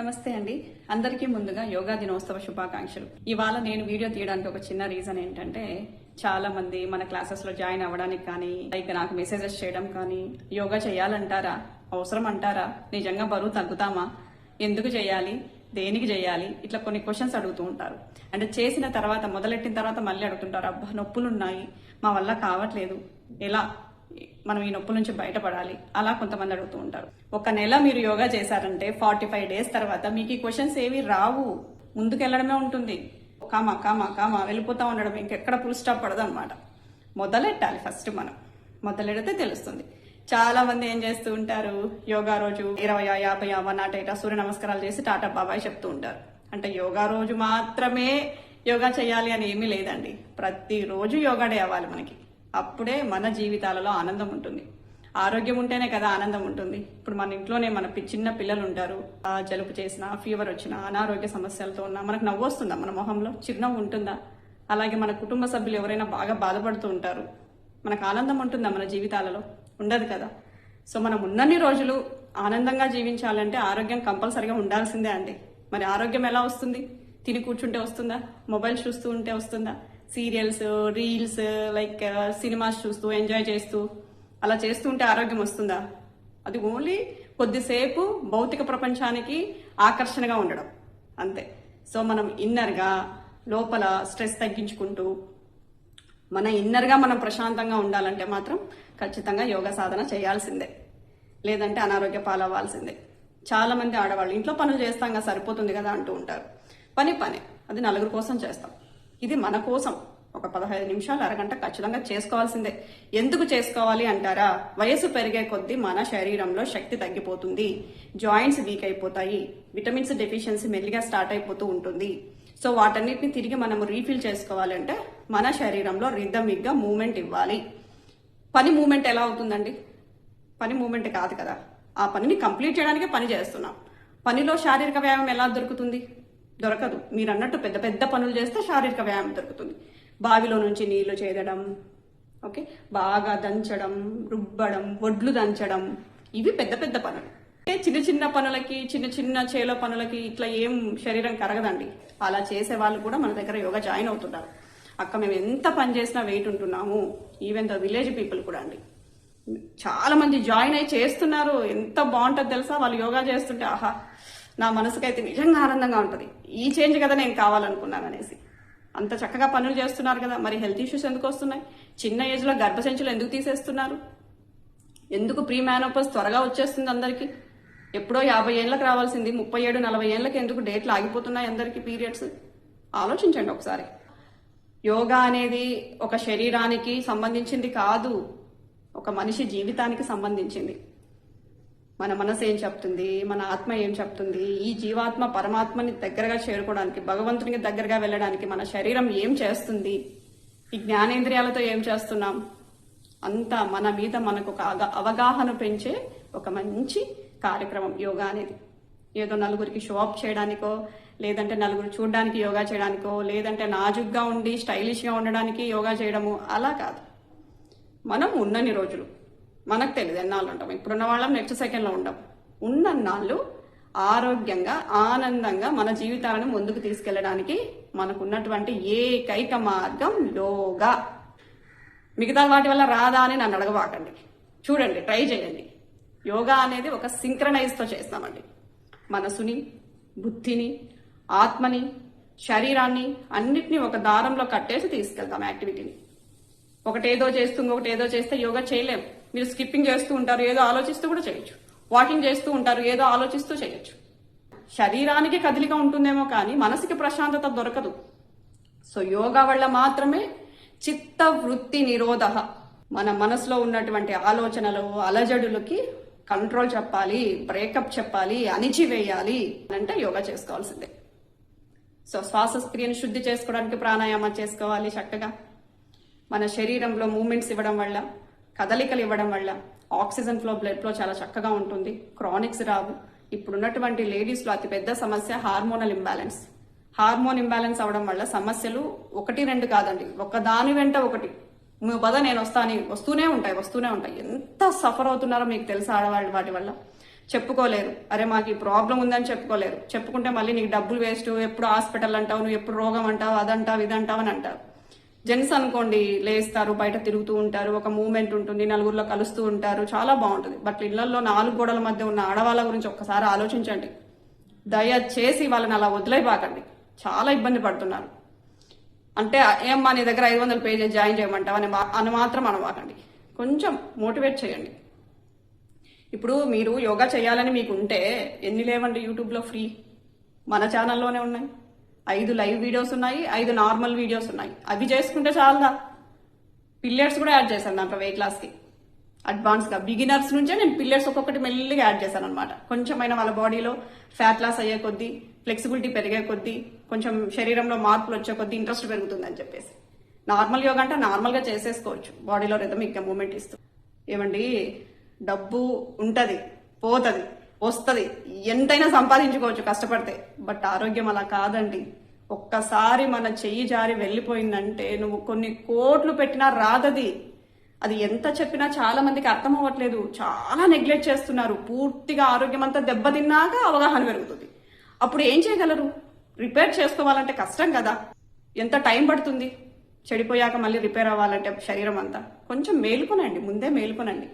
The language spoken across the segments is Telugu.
నమస్తే అండి. అందరికీ ముందుగా యోగా దినోత్సవ శుభాకాంక్షలు. ఇవాళ నేను వీడియో తీయడానికి ఒక చిన్న రీజన్ ఏంటంటే, చాలా మంది మన క్లాసెస్ లో జాయిన్ అవ్వడానికి కానీ, లైక్ నాకు మెసేజెస్ చేయడం కానీ, యోగా చేయాలంటారా, అవసరం అంటారా, నిజంగా బరువు తగ్గుతామా, ఎందుకు చేయాలి, దేనికి చేయాలి, ఇట్లా కొన్ని క్వశ్చన్స్ అడుగుతూ ఉంటారు. అంటే చేసిన తర్వాత, మొదలెట్టిన తర్వాత మళ్ళీ అడుగుతుంటారు, అబ్బా నొప్పులున్నాయి, మా వల్ల కావట్లేదు, ఎలా మనం ఈ నొప్పుల నుంచి బయటపడాలి, అలా కొంతమంది అడుగుతూ ఉంటారు. ఒక నెల మీరు యోగా చేశారంటే 45 డేస్ తర్వాత మీకు ఈ క్వశ్చన్స్ ఏవి రావు, ముందుకెళ్లడమే ఉంటుంది. కామా కామా కామా వెళ్ళిపోతా ఉండడం, ఇంకెక్కడ ఫుల్ స్టాప్ పడదు అనమాట. మొదలెట్టాలి ఫస్ట్. మనం మొదలెడితే తెలుస్తుంది. చాలా మంది ఏం చేస్తూ ఉంటారు, యోగా రోజు 20, 50, 108 సూర్య నమస్కారాలు చేసి టాటా బాబాయ్ చెప్తూ ఉంటారు. అంటే యోగా రోజు మాత్రమే యోగా చేయాలి అని ఏమీ లేదండి. ప్రతిరోజు యోగా డే అవ్వాలి మనకి. అప్పుడే మన జీవితాలలో ఆనందం ఉంటుంది. ఆరోగ్యం ఉంటేనే కదా ఆనందం ఉంటుంది. ఇప్పుడు మన ఇంట్లోనే మన చిన్న పిల్లలు ఉంటారు, జలుబు చేసినా, ఫీవర్ వచ్చినా, అనారోగ్య సమస్యలతో ఉన్నా మనకు నవ్వు వస్తుందా, మన మొహంలో చిరునవ్వు ఉంటుందా? అలాగే మన కుటుంబ సభ్యులు ఎవరైనా బాగా బాధపడుతూ ఉంటారు, మనకు ఆనందం ఉంటుందా మన జీవితాలలో? ఉండదు కదా. సో మనం ఉన్నన్ని రోజులు ఆనందంగా జీవించాలంటే ఆరోగ్యం కంపల్సరిగా ఉండాల్సిందే అండి. మరి ఆరోగ్యం ఎలా వస్తుంది? తిని కూర్చుంటే వస్తుందా? మొబైల్ చూస్తూ ఉంటే వస్తుందా? సీరియల్స్, రీల్స్, లైక్ సినిమాస్ చూస్తూ ఎంజాయ్ చేస్తూ అలా చేస్తూ ఉంటే ఆరోగ్యం వస్తుందా? అది ఓన్లీ కొద్దిసేపు భౌతిక ప్రపంచానికి ఆకర్షణగా ఉండడం అంతే. సో మనం ఇన్నర్గా లోపల స్ట్రెస్ తగ్గించుకుంటూ మన ఇన్నర్గా మనం ప్రశాంతంగా ఉండాలంటే మాత్రం ఖచ్చితంగా యోగా సాధన చేయాల్సిందే, లేదంటే అనారోగ్య పాలవ్వాల్సిందే. చాలా మంది ఆడవాళ్ళు ఇంట్లో పనులు చేస్తాం కదా, సరిపోతుంది కదా అంటూ ఉంటారు. పని అది నలుగురు కోసం చేస్తాం, ఇది మన కోసం ఒక 15 నిమిషాలు, అరగంట ఖచ్చితంగా చేసుకోవాల్సిందే. ఎందుకు చేసుకోవాలి అంటారా? వయసు పెరిగే కొద్దీ మన శరీరంలో శక్తి తగ్గిపోతుంది, జాయింట్స్ వీక్ అయిపోతాయి, విటమిన్స్ డెఫిషియన్సీ మెల్లిగా స్టార్ట్ అయిపోతూ ఉంటుంది. సో వాటన్నిటిని తిరిగి మనం రీఫిల్ చేసుకోవాలంటే మన శరీరంలో రిథమిక్ గా మూమెంట్ ఇవ్వాలి. పని మూమెంట్ ఎలా అవుతుందండి? పని మూమెంట్ కాదు కదా. ఆ పనిని కంప్లీట్ చేయడానికే పని చేస్తున్నాం. పనిలో శారీరక వ్యాయామం ఎలా దొరుకుతుంది? దొరకదు. మీరు అన్నట్టు పెద్ద పెద్ద పనులు చేస్తే శారీరక వ్యాయామం దొరుకుతుంది. బావిలో నుంచి నీళ్లు చేదడం, ఓకే, బాగా దంచడం, రుబ్బడం, వడ్లు దంచడం, ఇవి పెద్ద పెద్ద పనులు. చిన్న చిన్న పనులకి, చిన్న చిన్న చేలో పనులకి ఇట్లా ఏం శరీరం కరగదండి. అలా చేసే వాళ్ళు కూడా మన దగ్గర యోగా జాయిన్ అవుతున్నారు. అక్క మేము ఎంత పని చేసినా వెయిట్ ఉంటున్నాము. ఈవెన్ ద విలేజ్ పీపుల్ కూడా అండి చాలా మంది జాయిన్ అయి చేస్తున్నారు. ఎంత బాగుంటుంది తెలుసా వాళ్ళు యోగా చేస్తుంటే. ఆహా, నా మనసుకైతే నిజంగా ఆనందంగా ఉంటుంది. ఈ చేంజ్ కదా నేను కావాలనుకున్నాను అనేసి. అంత చక్కగా పనులు చేస్తున్నారు కదా. మరి హెల్త్ ఇష్యూస్ ఎందుకు వస్తున్నాయి? చిన్న ఏజ్ లో గర్భసంచులు ఎందుకు తీసేస్తున్నారు? ఎందుకు ప్రీ మ్యానోపస్ త్వరగా వచ్చేస్తుంది అందరికి? ఎప్పుడో 50 ఏళ్ళకి రావాల్సింది 37, 40 ఏళ్ళకి ఎందుకు డేట్లు ఆగిపోతున్నాయి అందరికి పీరియడ్స్? ఆలోచించండి ఒకసారి. యోగా అనేది ఒక శరీరానికి సంబంధించింది కాదు, ఒక మనిషి జీవితానికి సంబంధించింది. మన మనసు ఏం చెప్తుంది, మన ఆత్మ ఏం చెప్తుంది, ఈ జీవాత్మ పరమాత్మని దగ్గరగా చేరుకోవడానికి, భగవంతునికి దగ్గరగా వెళ్ళడానికి మన శరీరం ఏం చేస్తుంది, ఈ జ్ఞానేంద్రియాలతో ఏం చేస్తున్నాం, అంతా మన మీద మనకు ఒక అవగాహన పెంచే ఒక మంచి కార్యక్రమం యోగా అనేది. ఏదో నలుగురికి షో అప్ చేయడానికో, లేదంటే నలుగురు చూడడానికి యోగా చేయడానికో, లేదంటే నాజుగ్గా ఉండి స్టైలిష్గా ఉండడానికి యోగా చేయడము, అలా కాదు. మనం ఉన్నన్ని రోజులు మనకు తెలియదు ఎన్నాళ్ళు ఉంటాం. ఇప్పుడున్న వాళ్ళం నెక్స్ట్ సెకండ్లో ఉంటాం. ఉన్నన్నాళ్ళు ఆరోగ్యంగా, ఆనందంగా మన జీవితాలను ముందుకు తీసుకెళ్లడానికి మనకున్నటువంటి ఏకైక మార్గం యోగా. మిగతా వాటి వల్ల రాదా అని నన్ను అడగబాకండి. చూడండి, ట్రై చేయండి. యోగా అనేది ఒక సింక్రనైజ్తో చేస్తామండి. మనసుని, బుద్ధిని, ఆత్మని, శరీరాన్ని అన్నిటినీ ఒక దారంలో కట్టేసి తీసుకెళ్తాం యాక్టివిటీని. ఒకటేదో చేస్తూ ఇంకొకటేదో చేస్తే యోగా చేయలేం. మీరు స్కిప్పింగ్ చేస్తూ ఉంటారు, ఏదో ఆలోచిస్తూ కూడా చేయొచ్చు. వాకింగ్ చేస్తూ ఉంటారు, ఏదో ఆలోచిస్తూ చేయొచ్చు. శరీరానికి కదిలిగా ఉంటుందేమో కానీ మనసుకి ప్రశాంతత దొరకదు. సో యోగా వల్ల మాత్రమే చిత్త వృత్తి నిరోధ, మన మనసులో ఉన్నటువంటి ఆలోచనలు, అలజడులకి కంట్రోల్ చెప్పాలి, బ్రేకప్ చెప్పాలి, అణిచివేయాలి అంటే యోగా చేసుకోవాల్సిందే. సో శ్వాసక్రియను శుద్ధి చేసుకోవడానికి ప్రాణాయామం చేసుకోవాలి చక్కగా. మన శరీరంలో మూమెంట్స్ ఇవ్వడం వల్ల, కదలికలు ఇవ్వడం వల్ల ఆక్సిజన్ ఫ్లో, బ్లడ్ ఫ్లో చాలా చక్కగా ఉంటుంది. క్రానిక్స్ రావు. ఇప్పుడున్నటువంటి లేడీస్ లో అతిపెద్ద సమస్య హార్మోనల్ ఇంబ్యాలెన్స్. హార్మోన్ ఇంబ్యాలెన్స్ అవడం వల్ల సమస్యలు 1, 2 కాదండి, ఒకదాని వెంట ఒకటి. మీ పద నేను వస్తాను వస్తూనే ఉంటాయి. ఎంత సఫర్ అవుతున్నారో మీకు తెలుసా ఆడవాళ్ళు వాటి వల్ల. చెప్పుకోలేరు. అరే మాకు ఈ ప్రాబ్లం ఉందని చెప్పుకోలేరు. చెప్పుకుంటే మళ్ళీ నీకు డబ్బులు వేస్ట్, ఎప్పుడు హాస్పిటల్ అంటావు, నువ్వు ఎప్పుడు రోగం అంటావు, అదంటావు ఇదంటావు అని అంటారు. జెంట్స్ అనుకోండి లేస్తారు, బయట తిరుగుతూ ఉంటారు, ఒక మూవ్మెంట్ ఉంటుంది, నలుగురిలో కలుస్తూ ఉంటారు, చాలా బాగుంటుంది. బట్ ఇళ్లలో 4 గోడల మధ్య ఉన్న ఆడవాళ్ళ గురించి ఒక్కసారి ఆలోచించండి. దయచేసి వాళ్ళని అలా వదిలేపాకండి. చాలా ఇబ్బంది పడుతున్నారు. అంటే ఏమ్మా నీ దగ్గర 500 పే చేసి జాయిన్ చేయమంటావు అని మాత్రం అనవాకండి. కొంచెం మోటివేట్ చేయండి. ఇప్పుడు మీరు యోగా చేయాలని మీకు ఉంటే ఎన్ని లేవండి యూట్యూబ్లో ఫ్రీ, మన ఛానల్లోనే ఉన్నాయి. 5 లైవ్ వీడియోస్ ఉన్నాయి, 5 నార్మల్ వీడియోస్ ఉన్నాయి. అవి చేసుకుంటే చాలదా. పిల్లర్స్ కూడా యాడ్ చేశాను దాంట్లో వెయిట్ లాస్కి. అడ్వాన్స్గా బిగినర్స్ నుంచే నేను పిల్లర్స్ ఒక్కొక్కటి మెల్లిగా యాడ్ చేశాను అనమాట. కొంచెమైనా వాళ్ళ బాడీలో ఫ్యాట్ లాస్ అయ్యే కొద్దీ, ఫ్లెక్సిబిలిటీ పెరిగే కొద్దీ, కొంచెం శరీరంలో మార్పులు వచ్చే కొద్దీ ఇంట్రెస్ట్ పెరుగుతుందని చెప్పేసి. నార్మల్ యోగా అంటే నార్మల్గా చేసేసుకోవచ్చు, బాడీలో రిథమిక్ మూమెంట్ ఇస్తూ. ఏమండి డబ్బు ఉంటది, పోతుంది, వస్తుంది, ఎంతైనా సంపాదించుకోవచ్చు కష్టపడితే. బట్ ఆరోగ్యం అలా కాదండి. ఒక్కసారి మన చెయ్యి జారి వెళ్ళిపోయిందంటే నువ్వు కొన్ని కోట్లు పెట్టినా రాదది. అది ఎంత చెప్పినా చాలా మందికి అర్థం అవ్వట్లేదు, చాలా నెగ్లెక్ట్ చేస్తున్నారు. పూర్తిగా ఆరోగ్యం అంతా దెబ్బతిన్నాక అవగాహన పెరుగుతుంది. అప్పుడు ఏం చేయగలరు? రిపేర్ చేసుకోవాలంటే కష్టం కదా, ఎంత టైం పడుతుంది. చెడిపోయాక మళ్ళీ రిపేర్ అవ్వాలంటే శరీరం అంతా. కొంచెం మేలుకొనండి, ముందే మేలుకొనండి.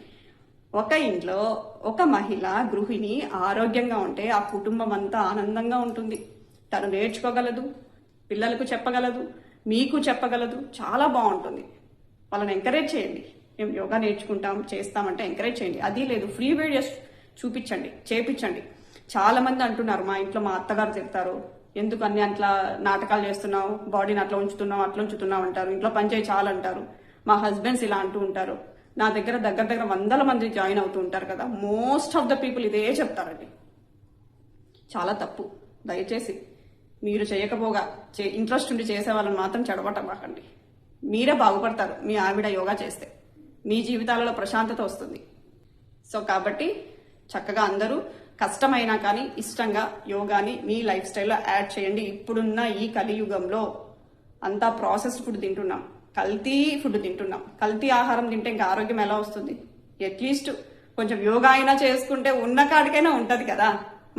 ఒక ఇంట్లో ఒక మహిళ గృహిణి ఆరోగ్యంగా ఉంటే ఆ కుటుంబం అంతా ఆనందంగా ఉంటుంది. తను నేర్చుకోగలదు, పిల్లలకు చెప్పగలదు, మీకు చెప్పగలదు, చాలా బాగుంటుంది. వాళ్ళని ఎంకరేజ్ చేయండి. మేము యోగా నేర్చుకుంటాం చేస్తామంటే ఎంకరేజ్ చేయండి. అది లేదు, ఫ్రీ వీడియోస్ చూపించండి, చేపించండి. చాలా మంది అంటున్నారు మా ఇంట్లో మా అత్తగారు చెప్తారు, ఎందుకు అన్ని అట్లా నాటకాలు చేస్తున్నావు, బాడీని అట్లా ఉంచుతున్నావు అట్లా ఉంచుతున్నావు అంటారు, ఇంట్లో పనిచేయి చాలా అంటారు. మా హస్బెండ్స్ ఇలా అంటూ ఉంటారు. నా దగ్గర 100 మంది జాయిన్ అవుతూ ఉంటారు కదా, మోస్ట్ ఆఫ్ ద పీపుల్ ఇదే చెప్తారండి. చాలా తప్పు. దయచేసి మీరు చేయకపోగా ఇంట్రెస్ట్ ఉండి చేసే వాళ్ళని మాత్రం చెడగొట్టమాకండి. మీరే బాగుపడతారు మీ ఆవిడ యోగా చేస్తే. మీ జీవితాలలో ప్రశాంతత వస్తుంది. సో కాబట్టి చక్కగా అందరూ కష్టమైనా కానీ ఇష్టంగా యోగాని మీ లైఫ్ స్టైల్లో యాడ్ చేయండి. ఇప్పుడున్న ఈ కలియుగంలో అంతా ప్రాసెస్డ్ ఫుడ్ తింటున్నాం, కల్తీ ఫుడ్ తింటున్నాం. కల్తీ ఆహారం తింటే ఇంకా ఆరోగ్యం ఎలా వస్తుంది? అట్లీస్ట్ కొంచెం యోగా అయినా చేసుకుంటే ఉన్న కాడికైనా ఉంటది కదా.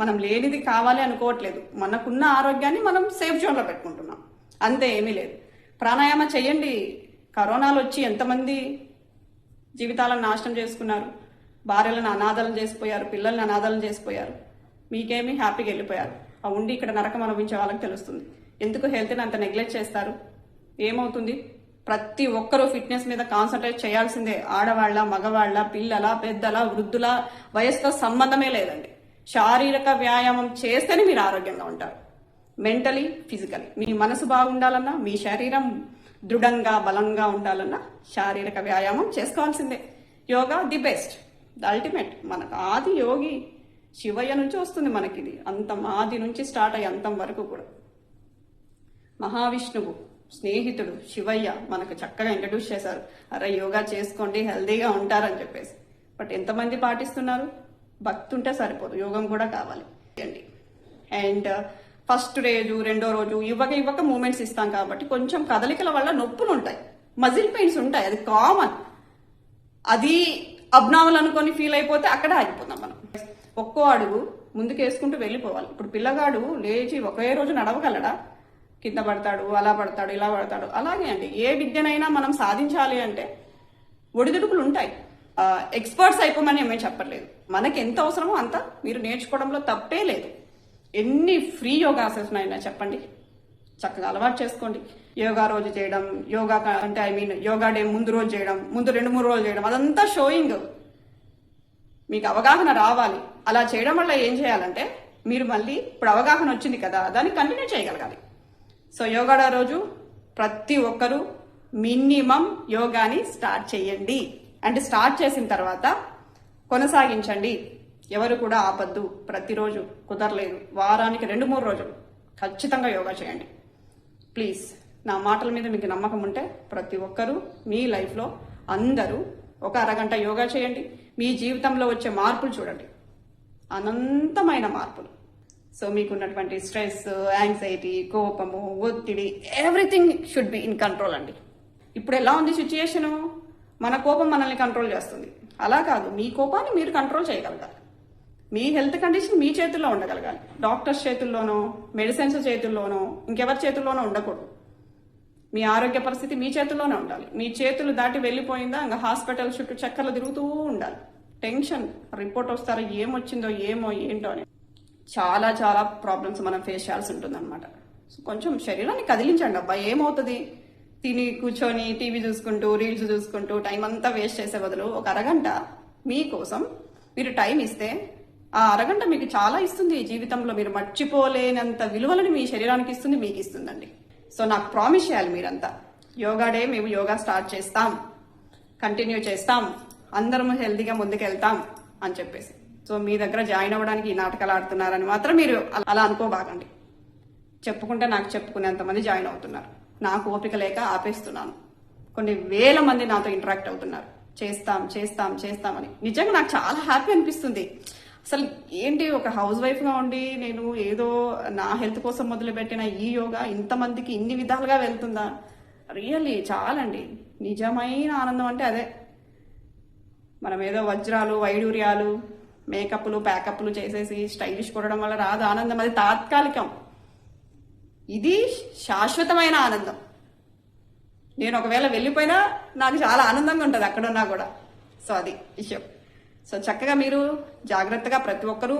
మనం లేనిది కావాలి అనుకోవట్లేదు, మనకున్న ఆరోగ్యాన్ని మనం సేఫ్ జోన్లో పెట్టుకుంటున్నాం, అంతే, ఏమీ లేదు. ప్రాణాయామ చెయ్యండి. కరోనాలో వచ్చి ఎంతమంది జీవితాలను నాశనం చేసుకున్నారు, భార్యలను అనాథాలను చేసిపోయారు, పిల్లల్ని అనాథాలను చేసిపోయారు. మీకేమి హ్యాపీగా వెళ్ళిపోయారు. ఆ ఉండి ఇక్కడ నరకం అనుభవించే వాళ్ళకి తెలుస్తుంది. ఎందుకు హెల్త్ని అంత నెగ్లెక్ట్ చేస్తారు? ఏమవుతుంది? ప్రతి ఒక్కరూ ఫిట్నెస్ మీద కాన్సన్ట్రేట్ చేయాల్సిందే. ఆడవాళ్ళ, మగవాళ్ళ, పిల్లల, పెద్దల, వృద్ధుల, వయసుతో సంబంధమే లేదండి. శారీరక వ్యాయామం చేస్తేనే మీరు ఆరోగ్యంగా ఉంటారు. Mentally, physically. మీ మనసు బాగుండాలన్నా, మీ శరీరం దృఢంగా బలంగా ఉండాలన్నా శారీరక వ్యాయామం చేసుకోవాల్సిందే. Yoga the best, the ultimate. మనకు ఆది యోగి శివయ్య నుంచి వస్తుంది మనకిది. అంతం ఆది నుంచి స్టార్ట్ అయ్యి అంతం వరకు కూడా మహావిష్ణువు స్నేహితుడు శివయ్య మనకు చక్కగా ఇంట్రడ్యూస్ చేశారు. అరే యోగా చేసుకోండి, హెల్దీగా ఉంటారని చెప్పేసి. బట్ ఎంతమంది పాటిస్తున్నారు? భక్తి ఉంటే సరిపోదు, యోగం కూడా కావాలి అండి. అండ్ ఫస్ట్ రోజు, రెండో రోజు ఇవ్వక మూమెంట్స్ ఇస్తాం కాబట్టి కొంచెం కదలికల వల్ల నొప్పులు ఉంటాయి, మజిల్ పెయిన్స్ ఉంటాయి, అది కామన్. అది అబ్నార్మల్ అనుకొని ఫీల్ అయిపోతే అక్కడ ఆగిపోతాం మనం. ఒక్కో అడుగు ముందుకు వేసుకుంటూ వెళ్ళిపోవాలి. ఇప్పుడు పిల్లగాడు లేచి ఒకే రోజు నడవగలడా? కింద పడతాడు, అలా పడతాడు, ఇలా పడతాడు. అలాగే అండి, ఏ విద్యనైనా మనం సాధించాలి అంటే ఒడిదుడుకులు ఉంటాయి. ఎక్స్పర్ట్స్ అయిపోమని ఏమీ చెప్పట్లేదు. మనకి ఎంత అవసరమో అంత మీరు నేర్చుకోవడంలో తప్పే లేదు. ఎన్ని ఫ్రీ యోగాసనాలు ఉన్నాయినా చెప్పండి, చక్కగా అలవాటు చేసుకోండి. యోగా రోజు చేయడం, యోగా అంటే యోగా డే ముందు రోజు చేయడం, ముందు 2-3 రోజులు చేయడం, అదంతా షోయింగ్. మీకు అవగాహన రావాలి. అలా చేయడం వల్ల ఏం చేయాలంటే మీరు మళ్ళీ ఇప్పుడు అవగాహన వచ్చింది కదా, దాన్ని కంటిన్యూ చేయగలగాలి. సో యోగా డే రోజు ప్రతి ఒక్కరూ మినిమం యోగాని స్టార్ట్ చేయండి. అంటే స్టార్ట్ చేసిన తర్వాత కొనసాగించండి. ఎవరు కూడా ఆపద్దు. ప్రతిరోజు కుదరలేదు, వారానికి 2-3 రోజులు ఖచ్చితంగా యోగా చేయండి ప్లీజ్. నా మాటల మీద మీకు నమ్మకం ఉంటే ప్రతి ఒక్కరూ మీ లైఫ్లో అందరూ ఒక అరగంట యోగా చేయండి. మీ జీవితంలో వచ్చే మార్పులు చూడండి, అనంతమైన మార్పులు. సో మీకున్నటువంటి స్ట్రెస్, యాంగ్జైటీ, కోపము, ఒత్తిడి, everything should be in control అండి. ఇప్పుడు ఎలా ఉంది సిచ్యుయేషను? మన కోపం మనల్ని కంట్రోల్ చేస్తుంది. అలా కాదు, మీ కోపాన్ని మీరు కంట్రోల్ చేయగలగాలి. మీ హెల్త్ కండిషన్ మీ చేతుల్లో ఉండగలగాలి. డాక్టర్స్ చేతుల్లోనో, మెడిసిన్స్ చేతుల్లోనో, ఇంకెవరి చేతుల్లోనో ఉండకూడదు. మీ ఆరోగ్య పరిస్థితి మీ చేతుల్లోనే ఉండాలి. మీ చేతులు దాటి వెళ్ళిపోయిందా ఇంకా హాస్పిటల్ చుట్టూ చక్కర్లు తిరుగుతూ ఉండాలి. టెన్షన్, రిపోర్ట్ వస్తారో ఏమొచ్చిందో ఏమో ఏంటో అని చాలా చాలా ప్రాబ్లమ్స్ మనం ఫేస్ చేయాల్సి ఉంటుంది అనమాట. సో కొంచెం శరీరాన్ని కదిలించండి అబ్బా. ఏమవుతుంది తిని కూర్చొని టీవీ చూసుకుంటూ రీల్స్ చూసుకుంటూ టైం అంతా వేస్ట్ చేసే బదులు ఒక అరగంట మీకోసం మీరు టైం ఇస్తే ఆ అరగంట మీకు చాలా ఇస్తుంది. జీవితంలో మీరు మర్చిపోలేనంత విలువలను మీ శరీరానికి ఇస్తుంది, మీకు ఇస్తుందండి. సో నాకు ప్రామిస్ చేయాలి మీరంతా, యోగా డే మేము యోగా స్టార్ట్ చేస్తాం, కంటిన్యూ చేస్తాం, అందరం హెల్తీగా ముందుకెళ్తాం అని చెప్పేసి. సో మీ దగ్గర జాయిన్ అవ్వడానికి ఈ నాటకాలు ఆడుతున్నారని మాత్రం మీరు అలా అనుకోబాగండి. చెప్పుకుంటే నాకు చెప్పుకునేంతమంది జాయిన్ అవుతున్నారు. నాకు ఓపిక లేక ఆపేస్తున్నాను. కొన్ని వేల మంది నాతో ఇంటరాక్ట్ అవుతున్నారు, చేస్తాం చేస్తాం చేస్తామని. నిజంగా నాకు చాలా హ్యాపీ అనిపిస్తుంది. అసలు ఏంటి, ఒక హౌస్ వైఫ్గా ఉండి నేను ఏదో నా హెల్త్ కోసం మొదలుపెట్టిన ఈ యోగా ఇంతమందికి ఇన్ని విధాలుగా వెళ్తుందా? రియల్లీ చాలండి. నిజమైన ఆనందం అంటే అదే. మనం ఏదో వజ్రాలు, వైడూర్యాలు, మేకప్లు, ప్యాకప్లు చేసేసి స్టైలిష్ కొట్టడం వల్ల రాదు ఆనందం. అది తాత్కాలికం. ఇది శాశ్వతమైన ఆనందం. నేను ఒకవేళ వెళ్ళిపోయినా నాకు చాలా ఆనందంగా ఉంటుంది అక్కడున్నా కూడా. సో అది విషయం. సో చక్కగా మీరు జాగ్రత్తగా ప్రతి ఒక్కరూ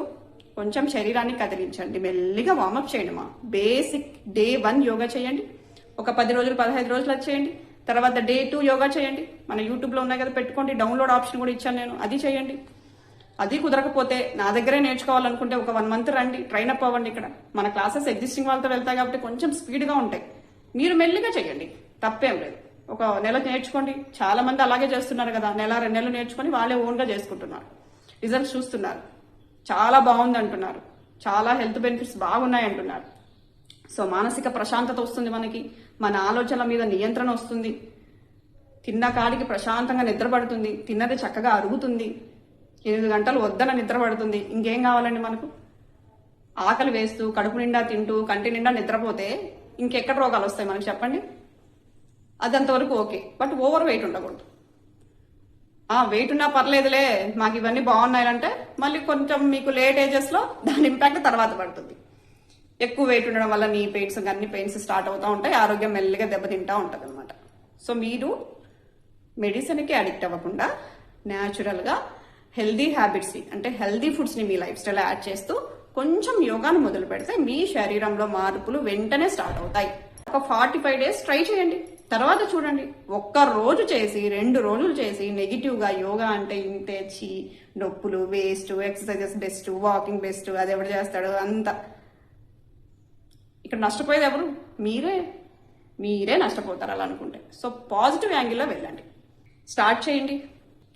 కొంచెం శరీరాన్ని కదిలించండి, మెల్లిగా వార్మప్ చేయండి. బేసిక్ డే 1 యోగా చేయండి, ఒక 10 రోజులు 15 రోజులు అది చేయండి. తర్వాత డే 2 యోగా చేయండి. మన యూట్యూబ్లో ఉన్నాయి కదా, పెట్టుకోండి. డౌన్లోడ్ ఆప్షన్ కూడా ఇచ్చాను నేను, అది చేయండి. అది కుదరకపోతే నా దగ్గరే నేర్చుకోవాలనుకుంటే ఒక 1 మంత్ రండి, ట్రైన్ అప్ అవ్వండి. ఇక్కడ మన క్లాసెస్ ఎగ్జిస్టింగ్ వాళ్ళతో వెళ్తాయి కాబట్టి కొంచెం స్పీడ్గా ఉంటాయి. మీరు మెల్లిగా చేయండి, తప్పేం లేదు. ఒక నెల నేర్చుకోండి. చాలా మంది అలాగే చేస్తున్నారు కదా, నెల 2 నెలలు నేర్చుకొని వాళ్ళే ఓన్గా చేసుకుంటున్నారు, రిజల్ట్స్ చూస్తున్నారు, చాలా బాగుంది అంటున్నారు, చాలా హెల్త్ బెనిఫిట్స్ బాగున్నాయి అంటున్నారు. సో మానసిక ప్రశాంతత వస్తుంది మనకి, మన ఆలోచనల మీద నియంత్రణ వస్తుంది, తిన్న కాడికి ప్రశాంతంగా నిద్ర పడుతుంది, తిన్నది చక్కగా అరుగుతుంది, 8 గంటలు వద్దన నిద్ర పడుతుంది. ఇంకేం కావాలండి మనకు? ఆకలి వేస్తూ కడుపు నిండా తింటూ కంటి నిండా నిద్రపోతే ఇంకెక్కడ రోగాలు వస్తాయి మనకు చెప్పండి? అదంతవరకు ఓకే, బట్ ఓవర్ వెయిట్ ఉండకూడదు. వెయిట్ ఉన్నా పర్లేదులే మాకు ఇవన్నీ బాగున్నాయంటే మళ్ళీ కొంచెం మీకు లేట్ ఏజెస్లో దాని ఇంపాక్ట్ తర్వాత పడుతుంది. ఎక్కువ వెయిట్ ఉండడం వల్ల నీ పెయిన్స్ అన్ని పెయిన్స్ స్టార్ట్ అవుతూ ఉంటాయి, ఆరోగ్యం మెల్లిగా దెబ్బతింటూ ఉంటుంది అనమాట. సో మీరు మెడిసిన్కి అడిక్ట్ అవ్వకుండా న్యాచురల్గా హెల్దీ హ్యాబిట్స్ని, అంటే హెల్దీ ఫుడ్స్ని మీ లైఫ్ స్టైల్లో యాడ్ చేస్తూ కొంచెం యోగాను మొదలు పెడితే మీ శరీరంలో మార్పులు వెంటనే స్టార్ట్ అవుతాయి. ఒక 45 డేస్ ట్రై చేయండి, తర్వాత చూడండి. 1 రోజు చేసి 2 రోజులు చేసి నెగిటివ్గా యోగా అంటే ఇంతే, నొప్పులు waste, exercises best, walking best, అది ఎవరు చేస్తాడు అంత. ఇక్కడ నష్టపోయేది ఎవరు? మీరే నష్టపోతారు అలా అనుకుంటే. సో పాజిటివ్ యాంగిల్లో వెళ్ళండి, స్టార్ట్ చేయండి.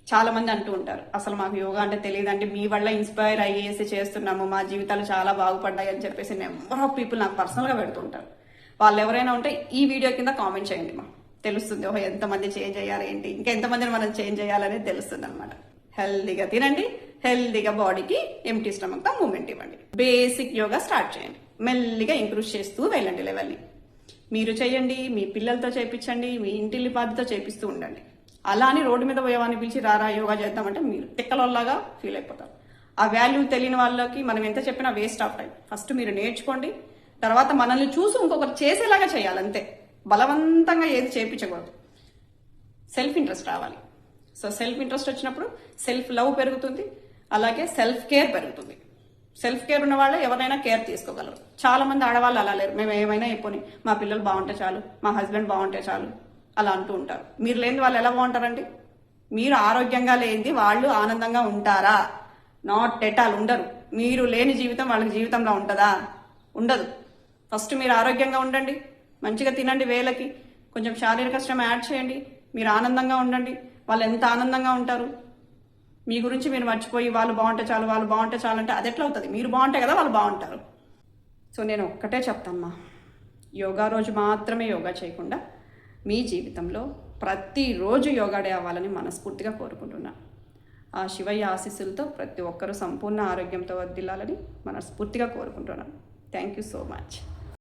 చాలా మంది అంటూ ఉంటారు, అసలు మాకు యోగా అంటే తెలియదండి, మీ వల్ల ఇన్స్పైర్ అయ్యేసి చేస్తున్నాము, మా జీవితాలు చాలా బాగుపడ్డాయి అని చెప్పేసి నెంబర్ ఆఫ్ పీపుల్ నాకు పర్సనల్గా పెడుతుంటారు. వాళ్ళు ఎవరైనా ఉంటే ఈ వీడియో కింద కామెంట్ చేయండి, తెలుస్తుంది ఓహో ఎంతమంది చేంజ్ అయ్యారు ఏంటి, ఇంకా ఎంతమందిని మనం చేంజ్ చేయాలనేది తెలుస్తుంది అనమాట. హెల్దీగా తినండి, హెల్దీగా బాడీకి ఎంటీ స్టమక్తో మూమెంట్ ఇవ్వండి, బేసిక్ యోగా స్టార్ట్ చేయండి, మెల్లిగా ఇంప్రూవ్ చేస్తూ వెళ్ళండి లెవెల్ని. మీరు చేయండి, మీ పిల్లలతో చేయించండి, మీ ఇంటిల్లిపాదితో చేపిస్తూ ఉండండి. అలా అని రోడ్డు మీద పోయేవాడిని పిలిచి రారా యోగా చేద్దామంటే మీరు తిక్కలలాగా ఫీల్ అయిపోతారు. ఆ వాల్యూ తెలియని వాళ్ళకి మనం ఎంత చెప్పినా వేస్ట్ ఆఫ్ టైం. ఫస్ట్ మీరు నేర్చుకోండి, తర్వాత మనల్ని చూసి ఇంకొకరు చేసేలాగా చేయాలంతే. బలవంతంగా ఏది చేయించకూడదు. సెల్ఫ్ ఇంట్రెస్ట్ రావాలి. సో సెల్ఫ్ ఇంట్రెస్ట్ వచ్చినప్పుడు సెల్ఫ్ లవ్ పెరుగుతుంది, అలాగే సెల్ఫ్ కేర్ పెరుగుతుంది. సెల్ఫ్ కేర్ ఉన్న వాళ్ళు ఎవరైనా కేర్ తీసుకోగలరు. చాలా మంది ఆడవాళ్ళు అలా లేరు, మేము ఏమైనా అయిపోయి మా పిల్లలు బాగుంటే చాలు, మా హస్బెండ్ బాగుంటే చాలు అలా అంటూ ఉంటారు. మీరు లేని వాళ్ళు ఎలా బాగుంటారండి? మీరు ఆరోగ్యంగా లేనిది వాళ్ళు ఆనందంగా ఉంటారా? నాట్ ఎట్ ఆల్ ఉండరు. మీరు లేని జీవితం వాళ్ళకి జీవితంలో ఉంటుందా? ఉండదు. ఫస్ట్ మీరు ఆరోగ్యంగా ఉండండి, మంచిగా తినండి, వేళకి కొంచెం శారీరక శ్రమ యాడ్ చేయండి, మీరు ఆనందంగా ఉండండి. వాళ్ళు ఎంత ఆనందంగా ఉంటారు? మీ గురించి మీరు మర్చిపోయి వాళ్ళు బాగుంటే చాలు, వాళ్ళు బాగుంటే చాలు అంటే అది ఎట్లా అవుతుంది? మీరు బాగుంటే కదా వాళ్ళు బాగుంటారు. సో నేను ఒక్కటే చెప్తానమ్మా, యోగా రోజు మాత్రమే యోగా చేయకుండా మీ జీవితంలో ప్రతిరోజు యోగా డే అవ్వాలని మనస్ఫూర్తిగా కోరుకుంటున్నాను. ఆ శివయ్య ఆశీస్సులతో ప్రతి ఒక్కరూ సంపూర్ణ ఆరోగ్యంతో వర్ధిల్లాలని మనస్ఫూర్తిగా కోరుకుంటున్నాను. Thank you so much.